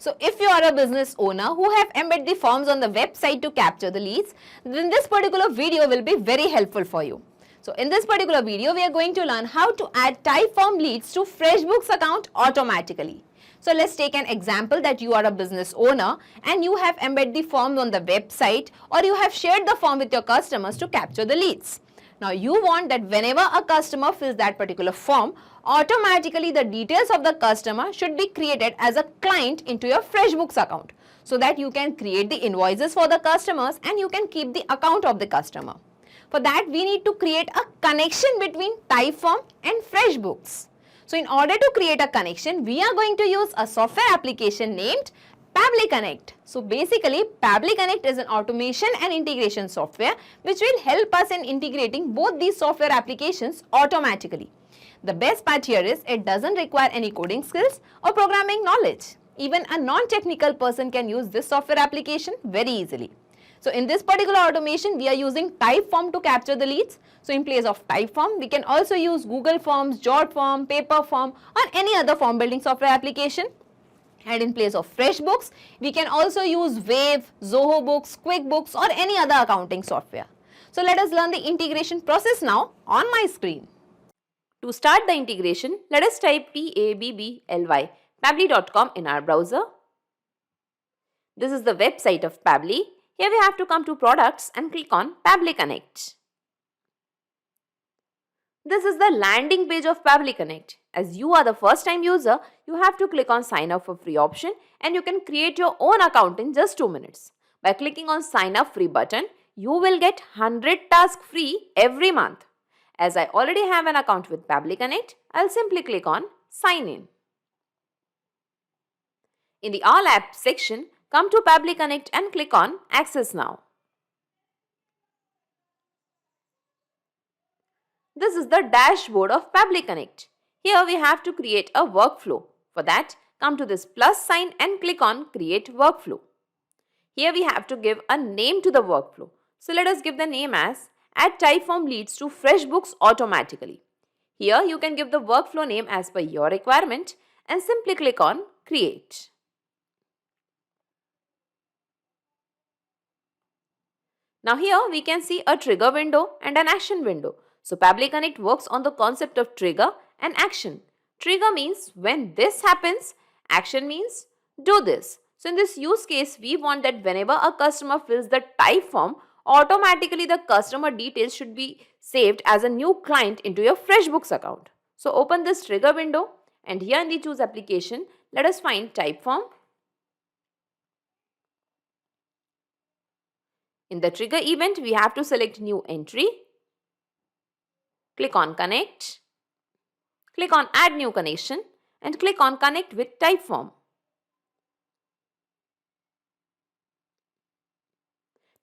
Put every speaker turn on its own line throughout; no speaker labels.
So if you are a business owner who have embedded the forms on the website to capture the leads, then this particular video will be very helpful for you. So in this particular video, we are going to learn how to add Typeform leads to FreshBooks account automatically. So let's take an example that you are a business owner and you have embedded the form on the website, or you have shared the form with your customers to capture the leads. Now you want that whenever a customer fills that particular form, automatically the details of the customer should be created as a client into your FreshBooks account, so that you can create the invoices for the customers and you can keep the account of the customer. For that, we need to create a connection between Typeform and FreshBooks. So in order to create a connection, we are going to use a software application named Pabbly Connect. So basically, Pabbly Connect is an automation and integration software which will help us in integrating both these software applications automatically. The best part here is it doesn't require any coding skills or programming knowledge. Even a non-technical person can use this software application very easily. So in this particular automation, we are using Typeform to capture the leads. So in place of Typeform, we can also use Google Forms, Jotform, Paperform, or any other form building software application. And in place of FreshBooks, we can also use Wave, Zoho Books, QuickBooks, or any other accounting software. So let us learn the integration process now on my screen. To start the integration, let us type Pabbly, pabbly.com in our browser. This is the website of Pabbly. Here we have to come to products and click on Pabbly Connect. This is the landing page of Pabbly Connect. As you are the first time user, you have to click on sign up for free option and you can create your own account in just 2 minutes. By clicking on sign up free button, you will get 100 tasks free every month. As I already have an account with Pabbly Connect, I'll simply click on sign in. In the all apps section, come to Pabbly Connect and click on Access Now. This is the dashboard of Pabbly Connect. Here we have to create a workflow. For that, come to this plus sign and click on Create Workflow. Here we have to give a name to the workflow. So let us give the name as Add Typeform Leads to FreshBooks Automatically. Here you can give the workflow name as per your requirement and simply click on Create. Now here we can see a trigger window and an action window. So Pabbly Connect works on the concept of trigger and action. Trigger means when this happens, action means do this. So in this use case, we want that whenever a customer fills the type form, automatically the customer details should be saved as a new client into your FreshBooks account. So open this trigger window and here in the choose application, let us find Typeform. In the trigger event, we have to select new entry. Click on connect. Click on add new connection and click on connect with Typeform.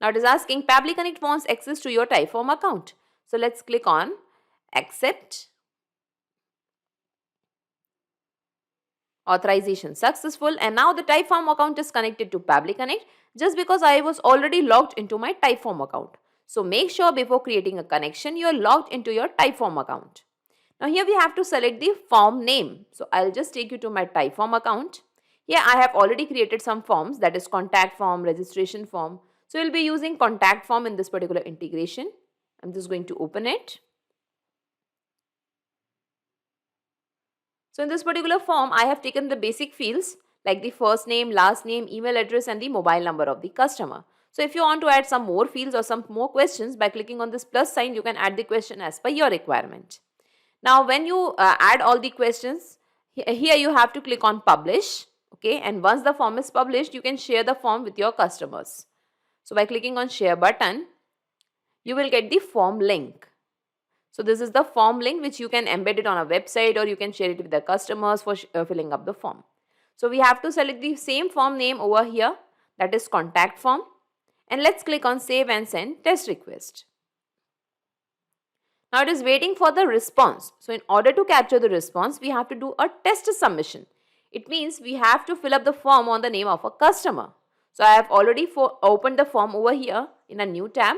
Now it is asking Pabbly Connect wants access to your Typeform account. So let's click on accept. Authorization successful, and now the Typeform account is connected to Pabbly Connect just because I was already logged into my Typeform account. So make sure before creating a connection you are logged into your Typeform account. Now here we have to select the form name. So I'll just take you to my Typeform account. Here I have already created some forms, that is contact form, registration form. So we'll be using contact form in this particular integration. I'm just going to open it. So in this particular form, I have taken the basic fields like the first name, last name, email address and the mobile number of the customer. So if you want to add some more fields or some more questions, by clicking on this plus sign, you can add the question as per your requirement. Now when you add all the questions, here you have to click on publish. Okay, and once the form is published, you can share the form with your customers. So by clicking on share button, you will get the form link. So this is the form link which you can embed it on a website or you can share it with the customers for filling up the form. So we have to select the same form name over here, that is contact form, and let's click on save and send test request. Now it is waiting for the response. So in order to capture the response, we have to do a test submission. It means we have to fill up the form on the name of a customer. So I have already opened the form over here in a new tab.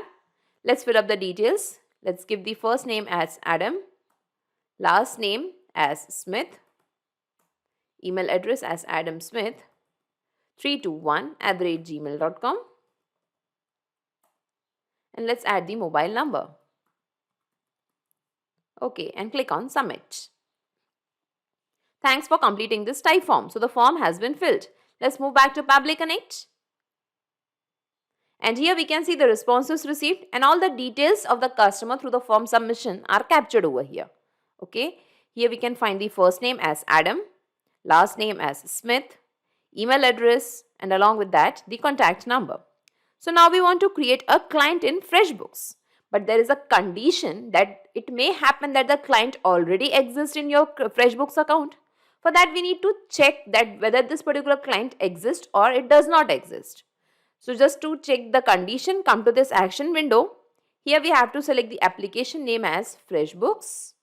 Let's fill up the details. Let's give the first name as Adam, last name as Smith, email address as Adam Smith, 321@gmail.com, and let's add the mobile number. Okay, and click on submit. Thanks for completing this type form. So the form has been filled. Let's move back to Pabbly Connect. And here we can see the responses received and all the details of the customer through the form submission are captured over here. Okay, here we can find the first name as Adam, last name as Smith, email address, and along with that the contact number. So now we want to create a client in FreshBooks. But there is a condition that it may happen that the client already exists in your FreshBooks account. For that we need to check that whether this particular client exists or it does not exist. So just to check the condition, come to this action window. Here we have to select the application name as FreshBooks.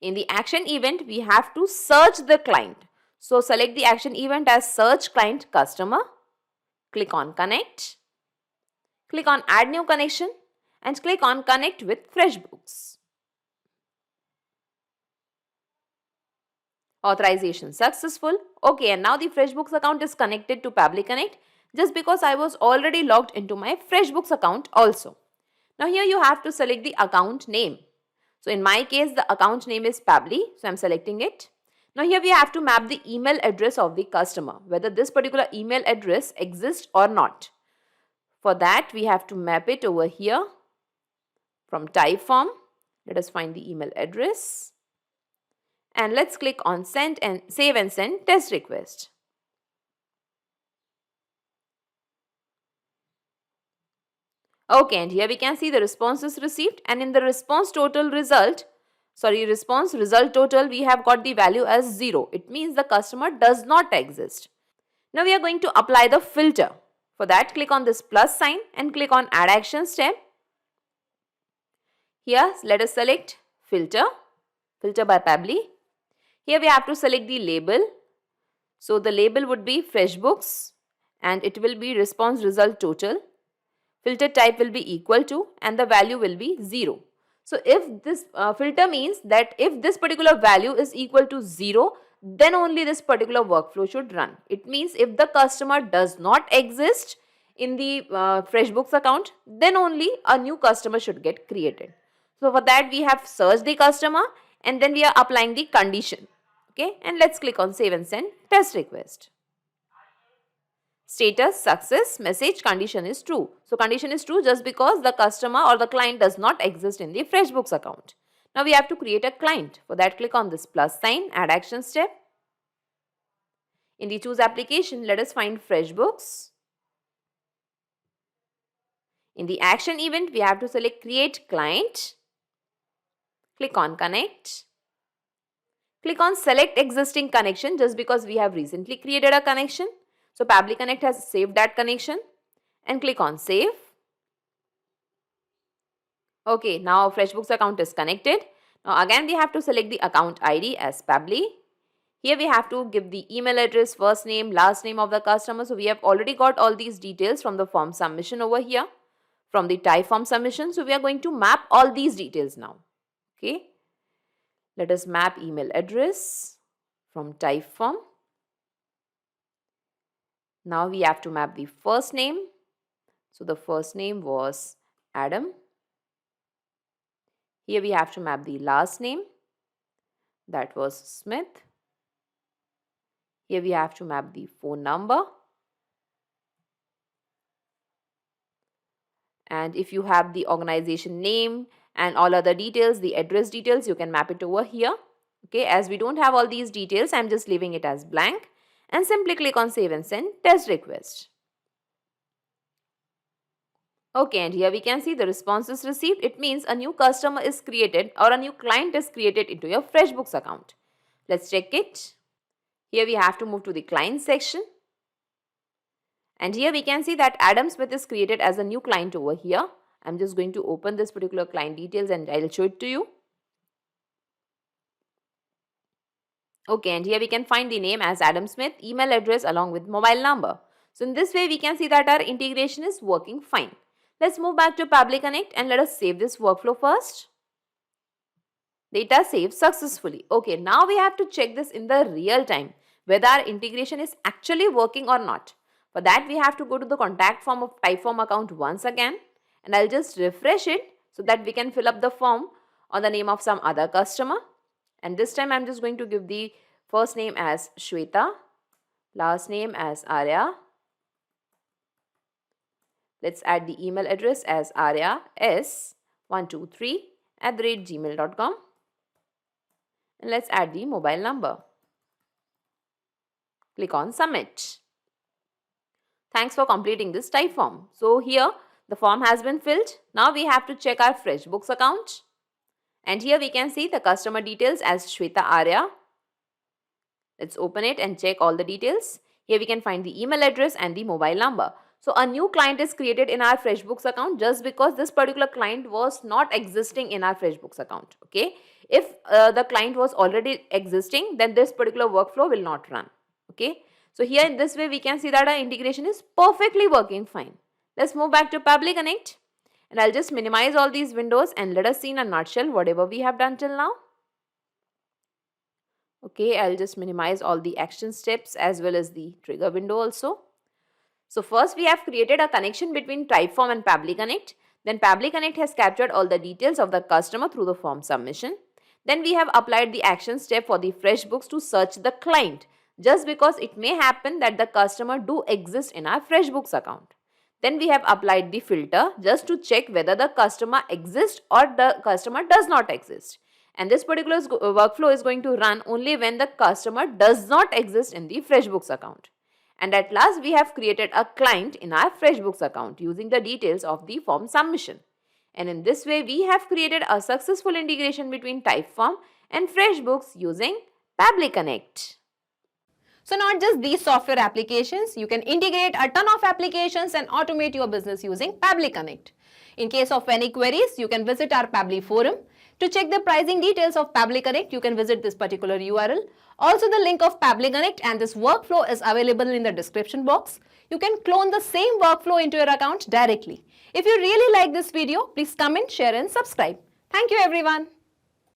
In the action event, we have to search the client. So select the action event as search client customer. Click on connect. Click on add new connection and click on connect with FreshBooks. Authorization successful. Okay, and now the FreshBooks account is connected to Pabbly Connect just because I was already logged into my FreshBooks account also. Now here you have to select the account name. So in my case, the account name is Pabbly, so I'm selecting it. Now here we have to map the email address of the customer, whether this particular email address exists or not. For that, we have to map it over here from Typeform. Let us find the email address. And let's click on send and save and send test request. Okay, and here we can see the responses received, and in the response result total, we have got the value as 0. It means the customer does not exist. Now we are going to apply the filter. For that, click on this plus sign and click on add actions tab. Here, let us select filter by Pabbly. Here we have to select the label. So the label would be FreshBooks and it will be response result total. Filter type will be equal to and the value will be 0. So if this filter means that if this particular value is equal to 0, then only this particular workflow should run. It means if the customer does not exist in the FreshBooks account, then only a new customer should get created. So for that we have searched the customer and then we are applying the condition. Okay, and let's click on save and send test request. Status success message condition is true. So condition is true just because the customer or the client does not exist in the FreshBooks account. Now we have to create a client. For that, click on this plus sign, add action step. In the choose application, let us find FreshBooks. In the action event, we have to select create client. Click on connect. Click on select existing connection just because we have recently created a connection. So Pabbly Connect has saved that connection and click on save. Okay, now FreshBooks account is connected. Now again we have to select the account ID as Pabbly. Here we have to give the email address, first name, last name of the customer. So we have already got all these details from the form submission over here, from the Typeform submission. So we are going to map all these details now. Okay. Let us map email address from Typeform. Now we have to map the first name. So the first name was Adam. Here we have to map the last name. That was Smith. Here we have to map the phone number. And if you have the organization name and all other details, the address details, you can map it over here. Okay, as we don't have all these details, I'm just leaving it as blank and simply click on save and send test request. Okay, and here we can see the responses received. It means a new customer is created or a new client is created into your FreshBooks account. Let's check it. Here we have to move to the client section. And here we can see that Adam Smith is created as a new client over here. I'm just going to open this particular client details and I'll show it to you. Okay, and here we can find the name as Adam Smith, email address along with mobile number. So in this way we can see that our integration is working fine. Let's move back to Pabbly Connect and let us save this workflow first. Data saved successfully. Okay, now we have to check this in the real time. whether our integration is actually working or not. For that, we have to go to the contact form of Typeform account once again, and I'll just refresh it so that we can fill up the form on the name of some other customer. And this time I'm just going to give the first name as Shweta, last name as Arya. Let's add the email address as aryas123@gmail.com, and let's add the mobile number. Click on submit. Thanks for completing this Typeform. So here the form has been filled. Now we have to check our FreshBooks account. And here we can see the customer details as Shweta Arya. Let's open it and check all the details. Here we can find the email address and the mobile number. So a new client is created in our FreshBooks account just because this particular client was not existing in our FreshBooks account. Okay. If the client was already existing, then this particular workflow will not run. Okay. So here in this way we can see that our integration is perfectly working fine. Let's move back to Pabbly Connect, and I'll just minimize all these windows and let us see in a nutshell whatever we have done till now. Okay, I'll just minimize all the action steps as well as the trigger window also. So first we have created a connection between Typeform and Pabbly Connect. Then Pabbly Connect has captured all the details of the customer through the form submission. Then we have applied the action step for the FreshBooks to search the client, just because it may happen that the customer do exist in our FreshBooks account. Then we have applied the filter just to check whether the customer exists or the customer does not exist. And this particular workflow is going to run only when the customer does not exist in the FreshBooks account. And at last we have created a client in our FreshBooks account using the details of the form submission. And in this way we have created a successful integration between Typeform and FreshBooks using Pabbly Connect. So not just these software applications, you can integrate a ton of applications and automate your business using Pabbly Connect. In case of any queries, you can visit our Pabbly forum. To check the pricing details of Pabbly Connect, you can visit this particular URL. Also, the link of Pabbly Connect and this workflow is available in the description box. You can clone the same workflow into your account directly. If you really like this video, please comment, share and subscribe. Thank you everyone.